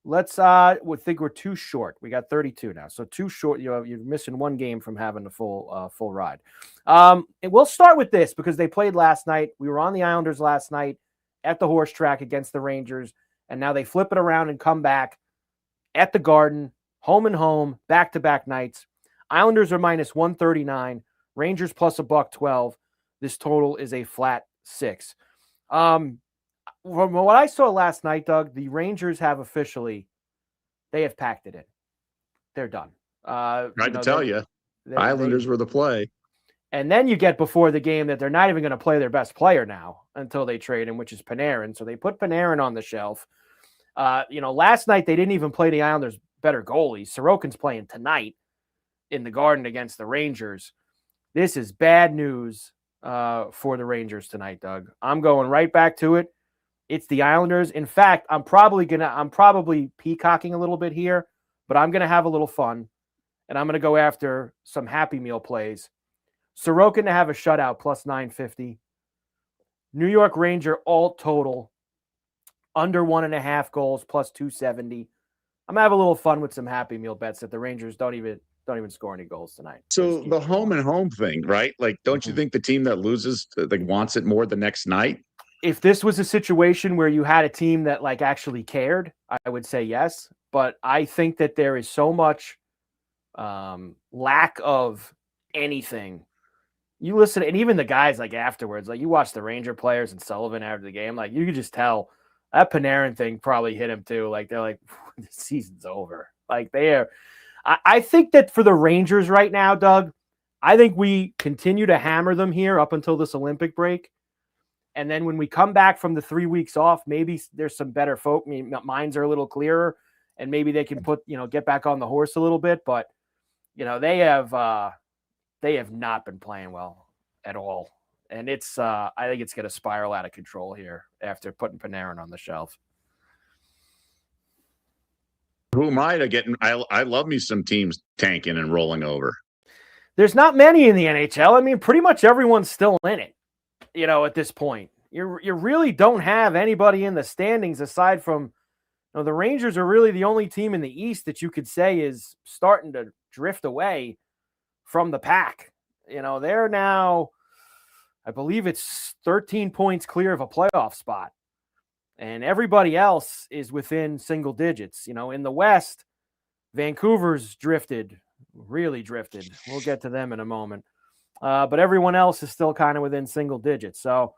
Let's we think we're too short. We got 32 now, so too short. You're missing one game from having the full ride. And we'll start with this because they played last night. We were on the Islanders last night at the horse track against the Rangers, and now they flip it around and come back at the Garden, home and home, back-to-back nights. Islanders are minus 139, Rangers plus $1.12. This total is a flat 6. From what I saw last night, Doug, the Rangers have officially, they have packed it in. They're done. Tried to tell you, Islanders were the play. And then you get before the game that they're not even going to play their best player now until they trade him, which is Panarin. So they put Panarin on the shelf. Last night they didn't even play the Islanders' better goalies. Sorokin's playing tonight in the Garden against the Rangers. This is bad news for the Rangers tonight, Doug. I'm going right back to it. It's the Islanders. In fact, I'm probably peacocking a little bit here, but I'm going to have a little fun, and I'm going to go after some Happy Meal plays. Sorokin to have a shutout plus 950. New York Ranger alt total under 1.5 goals plus 270. I'm gonna have a little fun with some Happy Meal bets that the Rangers don't even score any goals tonight. So the home and home thing, right? Like, don't you think the team that loses wants it more the next night? If this was a situation where you had a team that actually cared, I would say yes. But I think that there is so much lack of anything. You listen, and even the guys afterwards, you watch the Ranger players and Sullivan after the game, you could just tell that Panarin thing probably hit him too. They're like, the season's over. They are. I think that for the Rangers right now, Doug, I think we continue to hammer them here up until this Olympic break. And then when we come back from the 3 weeks off, maybe there's some better folk. Minds are a little clearer, and maybe they can get back on the horse a little bit. But they have not been playing well at all, and it's I think it's going to spiral out of control here after putting Panarin on the shelf. Who am I to get? I love me some teams tanking and rolling over. There's not many in the NHL. I mean, pretty much everyone's still in it. At this point, you really don't have anybody in the standings aside from the Rangers are really the only team in the East that you could say is starting to drift away from the pack. They're now, I believe it's 13 points clear of a playoff spot. And everybody else is within single digits. In the West, Vancouver's really drifted. We'll get to them in a moment. But everyone else is still kind of within single digits. So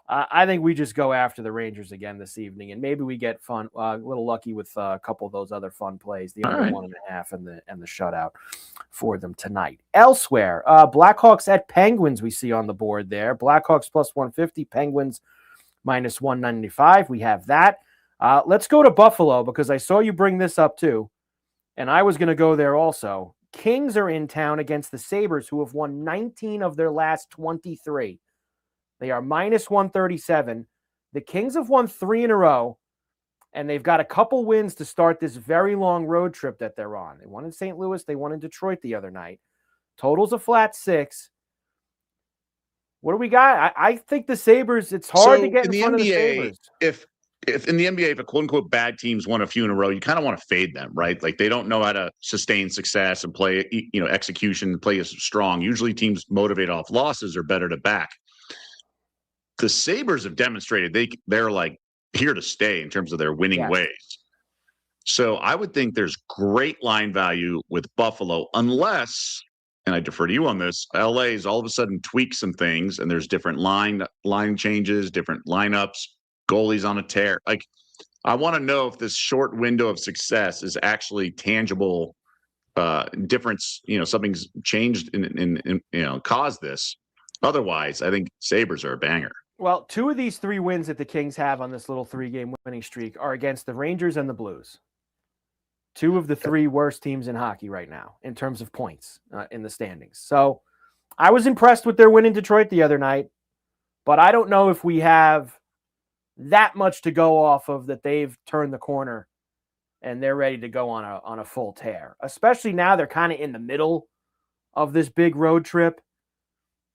I think we just go after the Rangers again this evening, and maybe we get fun, a little lucky with a couple of those other fun plays, the under 1.5 and the shutout for them tonight. Elsewhere, Blackhawks at Penguins we see on the board there. Blackhawks plus 150, Penguins minus 195. We have that. Let's go to Buffalo because I saw you bring this up too, and I was going to go there also. Kings are in town against the Sabres, who have won 19 of their last 23. They are minus 137. The Kings have won 3 in a row, and they've got a couple wins to start this very long road trip that they're on. They won in St. Louis. They won in Detroit the other night. Total's a flat 6. What do we got? I think the Sabres, it's hard to get in front of the Sabres. If in the NBA, if a quote-unquote bad team's won a few in a row, you kind of want to fade them, right? They don't know how to sustain success and play, execution, play as strong. Usually teams motivate off losses are better to back. The Sabres have demonstrated they're here to stay in terms of their winning ways. So I would think there's great line value with Buffalo, unless, and I defer to you on this, LA's all of a sudden tweak some things and there's different line changes, different lineups, goalies on a tear. I want to know if this short window of success is actually tangible difference. Something's changed in caused this. Otherwise, I think Sabres are a banger. Well, 2 of these 3 wins that the Kings have on this little 3-game winning streak are against the Rangers and the Blues. two of the three worst teams in hockey right now in terms of points in the standings. So I was impressed with their win in Detroit the other night, but I don't know if we have that much to go off of that they've turned the corner and they're ready to go on a full tear, especially now they're kind of in the middle of this big road trip.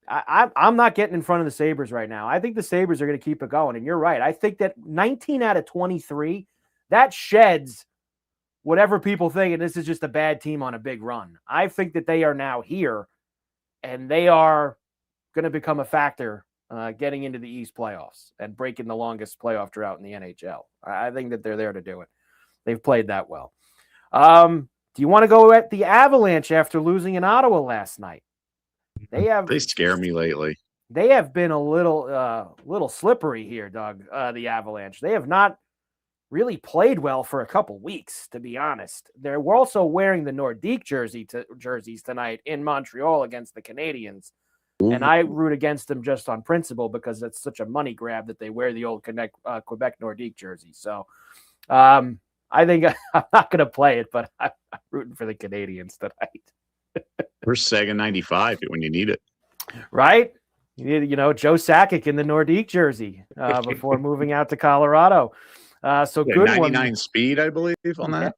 I'm not getting in front of the Sabres right now. I think the Sabres are going to keep it going. And you're right. I think that 19 out of 23, that sheds whatever people think, and this is just a bad team on a big run. I think that they are now here, and they are going to become a factor getting into the East playoffs and breaking the longest playoff drought in the NHL. I think that they're there to do it. They've played that well. Do you want to go at the Avalanche after losing in Ottawa last night? They scare me lately. They have been a little slippery here, Doug. The Avalanche. They have not really played well for a couple weeks, to be honest. They're also wearing the Nordique jerseys tonight in Montreal against the Canadiens. Ooh. And I root against them just on principle because it's such a money grab that they wear the old Quebec Nordique jersey. So I think I'm not going to play it, but I'm rooting for the Canadiens tonight. We're Sega 95 when you need it. Right? You need, Joe Sakic in the Nordique jersey before moving out to Colorado. So good 99 one. Speed, I believe, on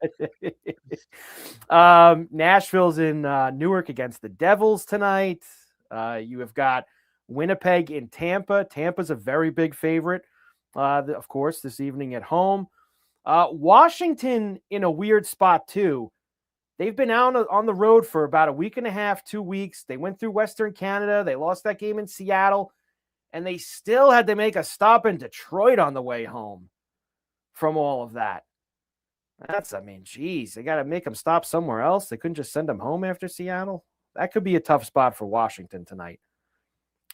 that. Nashville's in Newark against the Devils tonight. You have got Winnipeg in Tampa. Tampa's a very big favorite, of course, this evening at home. Washington in a weird spot, too. They've been out on the road for about a week and a half, 2 weeks. They went through Western Canada. They lost that game in Seattle, and they still had to make a stop in Detroit on the way home from all of that. Geez, they got to make them stop somewhere else. They couldn't just send them home after Seattle. That could be a tough spot for Washington tonight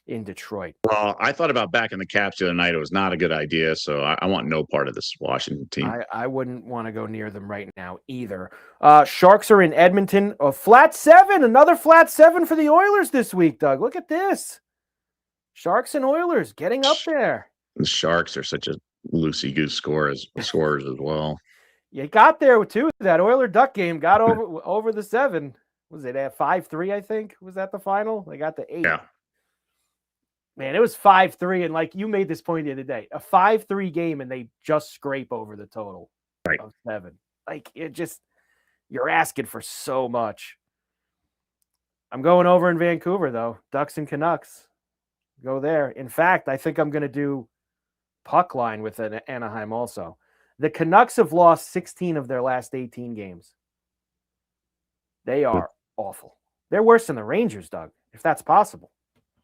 in Detroit. Well, I thought about backing the Caps the other night. It was not a good idea, so I want no part of this Washington team. I wouldn't want to go near them right now either. Sharks are in Edmonton. A flat 7, another flat 7 for the Oilers this week, Doug. Look at this. Sharks and Oilers getting up there. The Sharks are such a loosey-goose scorers as well. You got there, too. That Oiler-Duck game got over the 7. Was it at 5-3, I think? Was that the final? They got the 8. Yeah. Man, it was 5-3, and like you made this point the other day, a 5-3 game, and they just scrape over the total of 7. Like, you're asking for so much. I'm going over in Vancouver, though. Ducks and Canucks. Go there. In fact, I think I'm going to do puck line with Anaheim also. The Canucks have lost 16 of their last 18 games. They are awful. They're worse than the Rangers, Doug, if that's possible.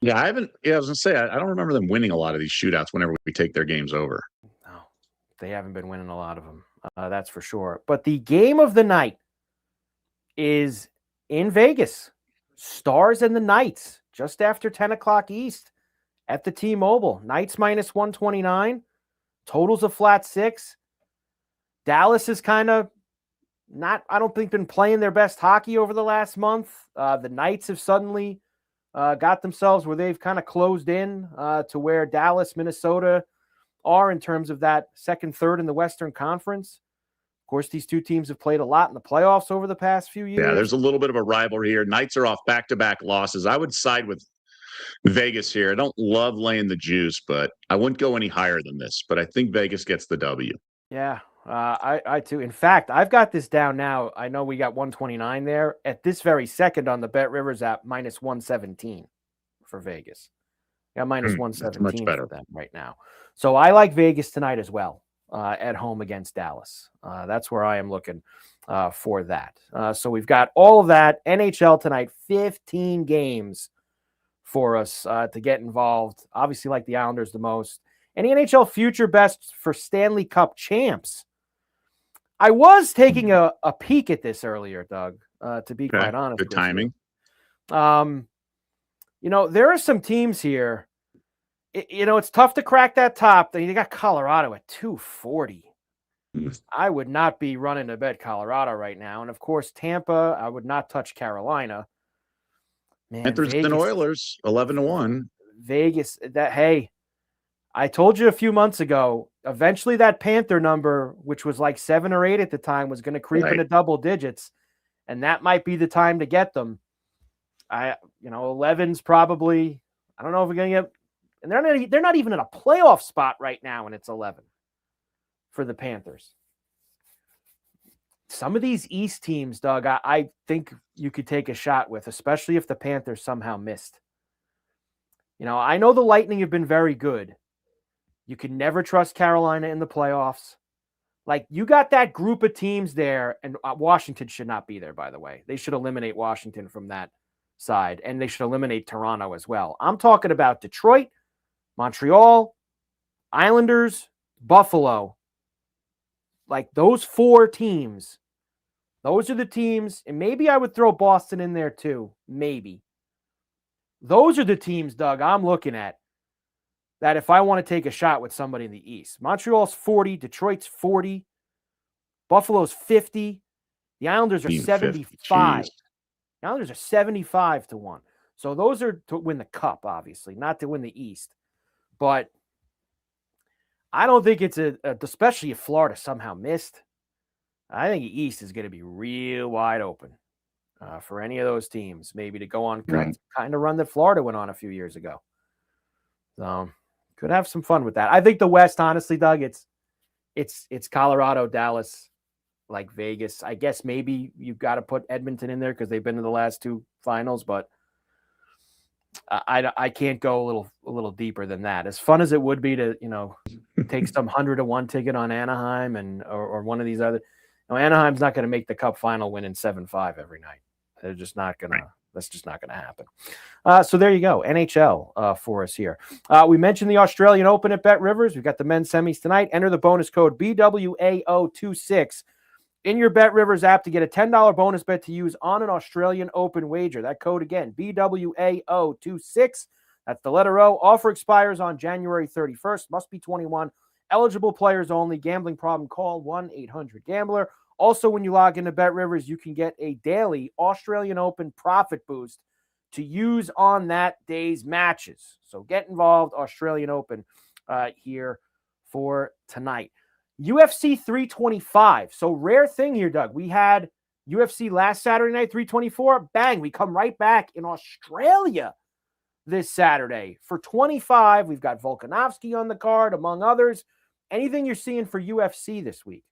Yeah, I was going to say, I don't remember them winning a lot of these shootouts whenever we take their games over. No, they haven't been winning a lot of them. That's for sure. But the game of the night is in Vegas. Stars and the Knights, just after 10 o'clock East at the T-Mobile. Knights minus 129. Totals a flat 6. Dallas is kind of I don't think, been playing their best hockey over the last month. The Knights have suddenly got themselves where they've kind of closed in to where Dallas, Minnesota are in terms of that second, third in the Western Conference. Of course, these two teams have played a lot in the playoffs over the past few years. Yeah, there's a little bit of a rivalry here. Knights are off back-to-back losses. I would side with Vegas here. I don't love laying the juice, but I wouldn't go any higher than this. But I think Vegas gets the W. Yeah, I too. In fact, I've got this down now. I know we got 129 there. At this very second on the Bet Rivers app, minus 117 for Vegas. Got minus 117 much better for them right now. So I like Vegas tonight as well at home against Dallas. That's where I am looking for that. So we've got all of that. NHL tonight, 15 games for us to get involved. Obviously like the Islanders the most. And the NHL Future Best for Stanley Cup champs. I was taking a peek at this earlier, Doug, to be quite honest. Good timing. There are some teams here. It's tough to crack that top. You got Colorado at 240. I would not be running to bet Colorado right now. And, of course, Tampa, I would not touch Carolina. Man, Panthers and Oilers, 11-1. Vegas, hey, I told you a few months ago, eventually that Panther number, which was like 7 or 8 at the time, was going to creep into double digits, and that might be the time to get them. 11's probably, I don't know if we're going to get, and they're not even in a playoff spot right now, and it's 11 for the Panthers. Some of these East teams, Doug, I think you could take a shot with, especially if the Panthers somehow missed. I know the Lightning have been very good. You can never trust Carolina in the playoffs. Like, you got that group of teams there, and Washington should not be there, by the way. They should eliminate Washington from that side, and they should eliminate Toronto as well. I'm talking about Detroit, Montreal, Islanders, Buffalo. Like, those 4 teams, those are the teams, and maybe I would throw Boston in there too, maybe. Those are the teams, Doug, I'm looking at that if I want to take a shot with somebody in the East. Montreal's 40, Detroit's 40, Buffalo's 50, the Islanders are 75. The Islanders are 75 to 1. So those are to win the Cup, obviously, not to win the East. But I don't think it's especially if Florida somehow missed. I think the East is going to be real wide open for any of those teams, maybe to go on kind of run that Florida went on a few years ago. So could have some fun with that. I think the West, honestly, Doug, it's Colorado, Dallas, like Vegas. I guess maybe you've got to put Edmonton in there because they've been to the last 2 finals, but I can't go a little deeper than that. As fun as it would be to take some 100-to-1 ticket on Anaheim or one of these other. Anaheim's not going to make the Cup final winning 7-5 every night. They're just not going to. That's just not going to happen. So there you go. NHL for us here. We mentioned the Australian Open at Bet Rivers. We've got the men's semis tonight. Enter the bonus code BWAO26 in your Bet Rivers app to get a $10 bonus bet to use on an Australian Open wager. That code again, BWAO26. That's the letter O. Offer expires on January 31st. Must be 21. Eligible players only. Gambling problem, call 1-800-GAMBLER. Also, when you log into Bet Rivers, you can get a daily Australian Open profit boost to use on that day's matches. So get involved, Australian Open here for tonight. UFC 325. So rare thing here, Doug. We had UFC last Saturday night, 324. Bang, we come right back in Australia this Saturday. For 25, we've got Volkanovski on the card, among others. Anything you're seeing for UFC this week?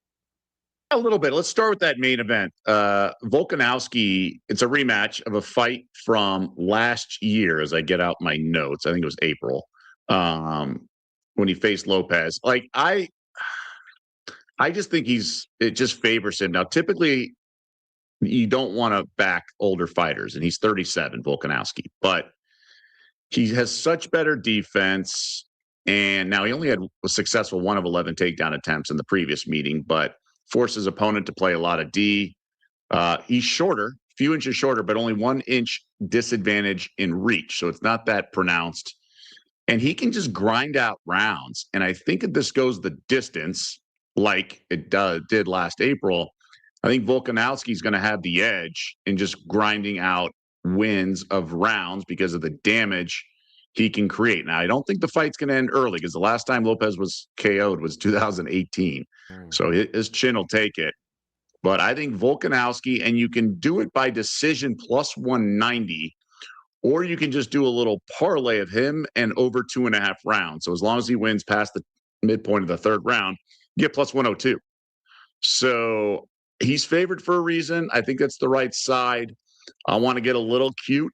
A little bit. Let's start with that main event. Volkanovski, it's a rematch of a fight from last year as I get out my notes. I think it was April when he faced Lopez. Like, I just think it just favors him. Now, typically, you don't want to back older fighters, and he's 37, Volkanovski, but he has such better defense. And now he only had a successful 1 of 11 takedown attempts in the previous meeting, but forced his opponent to play a lot of D. He's shorter, few inches shorter, but only 1 inch disadvantage in reach. So it's not that pronounced. And he can just grind out rounds. And I think if this goes the distance, like it did last April, I think Volkanovski is going to have the edge in just grinding out wins of rounds because of the damage he can create. Now, I don't think the fight's going to end early because the last time Lopez was KO'd was 2018. So his chin will take it. But I think Volkanovski, and you can do it by decision plus 190, or you can just do a little parlay of him and over 2.5 rounds. So as long as he wins past the midpoint of the 3rd round, you get plus 102. So he's favored for a reason. I think that's the right side. I want to get a little cute.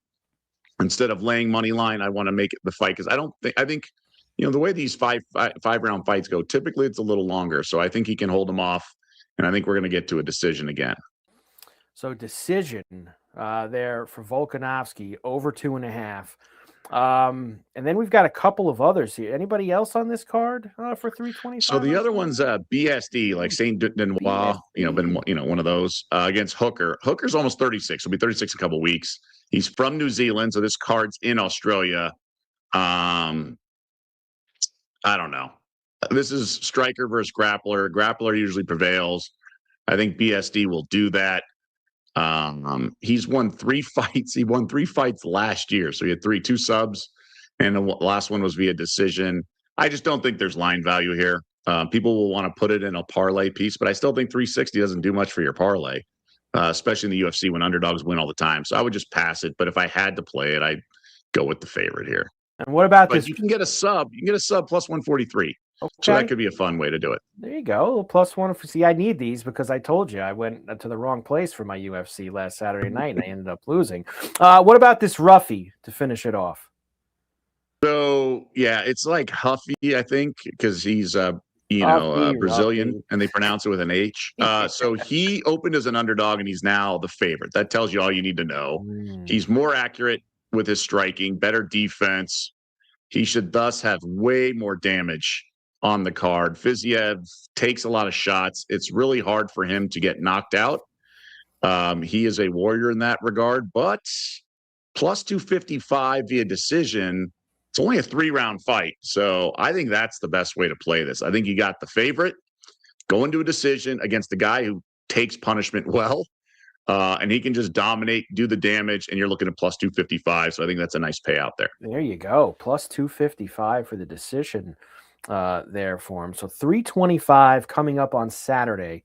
Instead of laying money line, I want to make it the fight because I think the way these five round fights go, typically it's a little longer. So I think he can hold them off, and I think we're going to get to a decision again. So decision there for Volkanovski over 2.5. And then we've got a couple of others here. Anybody else on this card for 325? So the other one's BSD, like Saint Benoit, been one of those against Hooker. Hooker's almost 36. He'll be 36 in a couple of weeks. He's from New Zealand, so this card's in Australia. I don't know. This is striker versus grappler. Grappler usually prevails. I think BSD will do that. He's won 3 fights. He won 3 fights last year. So he had 2 subs, and the last one was via decision. I just don't think there's line value here. People will want to put it in a parlay piece, but I still think 360 doesn't do much for your parlay, especially in the UFC when underdogs win all the time. So I would just pass it. But if I had to play it, I'd go with the favorite here. And what about But this? you can get a sub. You can get a sub plus 143. Okay. So that could be a fun way to do it. There you go. Plus one. See, I need these because I told you I went to the wrong place for my UFC last Saturday night and I ended up losing. What about this roughie to finish it off? So, yeah, it's like Huffy, I think, because he's, Brazilian, Ruffy. and they pronounce it with an H. So he opened as an underdog, and he's now the favorite. That tells you all you need to know. He's more accurate with his striking, better defense. He should thus have way more damage on the card. Fiziev takes a lot of shots. It's really hard for him to get knocked out. He is a warrior in that regard, but plus 255 via decision. It's only a 3-round fight. So I think that's the best way to play this. I think you got the favorite going to a decision against the guy who takes punishment well, and he can just dominate, do the damage, and you're looking at plus 255. So I think that's a nice payout there. There you go. Plus 255 for the decision there for him. So 325 coming up on Saturday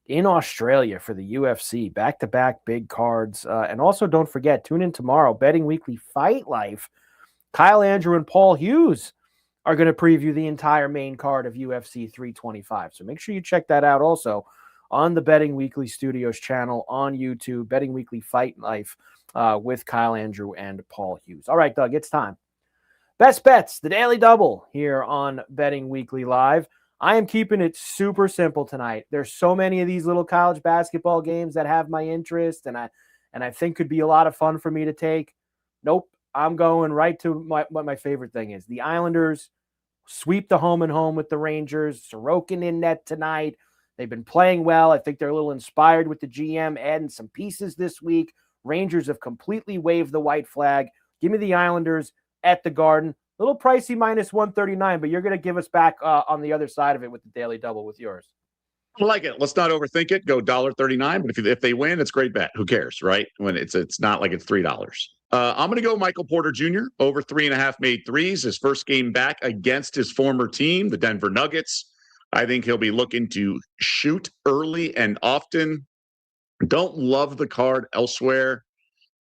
in Australia for the UFC. Back-to-back big cards. And also don't forget, tune in tomorrow, Betting Weekly Fight Life. Kyle Andrew and Paul Hughes are going to preview the entire main card of UFC 325. So make sure you check that out also on the Betting Weekly Studios channel on YouTube, Betting Weekly Fight Life with Kyle Andrew and Paul Hughes. All right, Doug, it's time. Best Bets, the Daily Double here on Betting Weekly Live. I am keeping it super simple tonight. There's so many of these little college basketball games that have my interest and I think could be a lot of fun for me to take. Nope. I'm going right to what my favorite thing is. The Islanders sweep the home and home with the Rangers. Sorokin in net tonight. They've been playing well. I think they're a little inspired with the GM adding some pieces this week. Rangers have completely waved the white flag. Give me the Islanders at the Garden. A little pricey, minus 139, but you're going to give us back on the other side of it with the Daily Double with yours. I like it. Let's not overthink it. Go $1.39. But if they win, it's a great bet. Who cares, right? When it's not like it's $3. I'm going to go Michael Porter Jr. over 3.5 made threes. His first game back against his former team, the Denver Nuggets. I think he'll be looking to shoot early and often. Don't love the card elsewhere.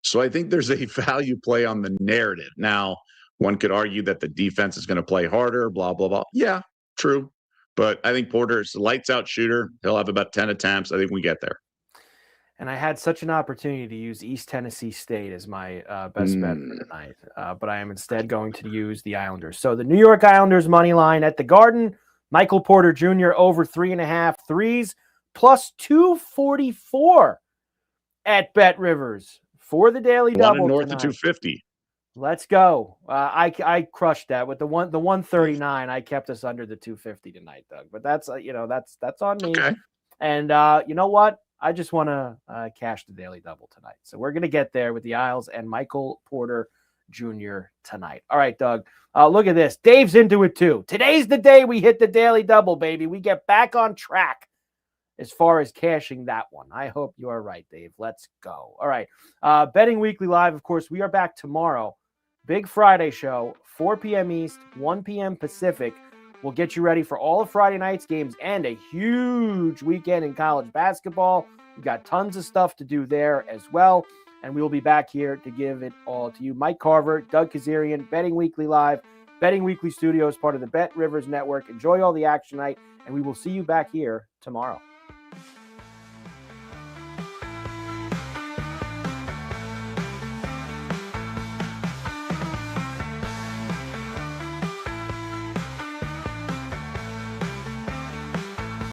So I think there's a value play on the narrative. Now, one could argue that the defense is going to play harder, blah, blah, blah. Yeah, true. But I think Porter's a lights-out shooter. He'll have about 10 attempts. I think we get there. And I had such an opportunity to use East Tennessee State as my best bet for tonight. But I am instead going to use the Islanders. So the New York Islanders money line at the Garden, Michael Porter Jr. over 3.5 threes, plus 244 at Bet Rivers for the Daily Double north tonight. of 250. Let's go. I crushed that with the 139. I kept us under the 250 tonight, Doug. But that's that's on me. Okay. And you know what? I just want to cash the Daily Double tonight. So we're going to get there with the Isles and Michael Porter Jr. tonight. All right, Doug. Look at this. Dave's into it too. Today's the day we hit the Daily Double, baby. We get back on track as far as cashing that one. I hope you are right, Dave. Let's go. All right. Betting Weekly Live, of course, we are back tomorrow. Big Friday show, 4 p.m. East, 1 p.m. Pacific. We'll get you ready for all of Friday night's games and a huge weekend in college basketball. We've got tons of stuff to do there as well. And we will be back here to give it all to you. Mike Carver, Doug Kezirian, Betting Weekly Live, Betting Weekly Studios, part of the Bet Rivers Network. Enjoy all the action tonight, and we will see you back here tomorrow.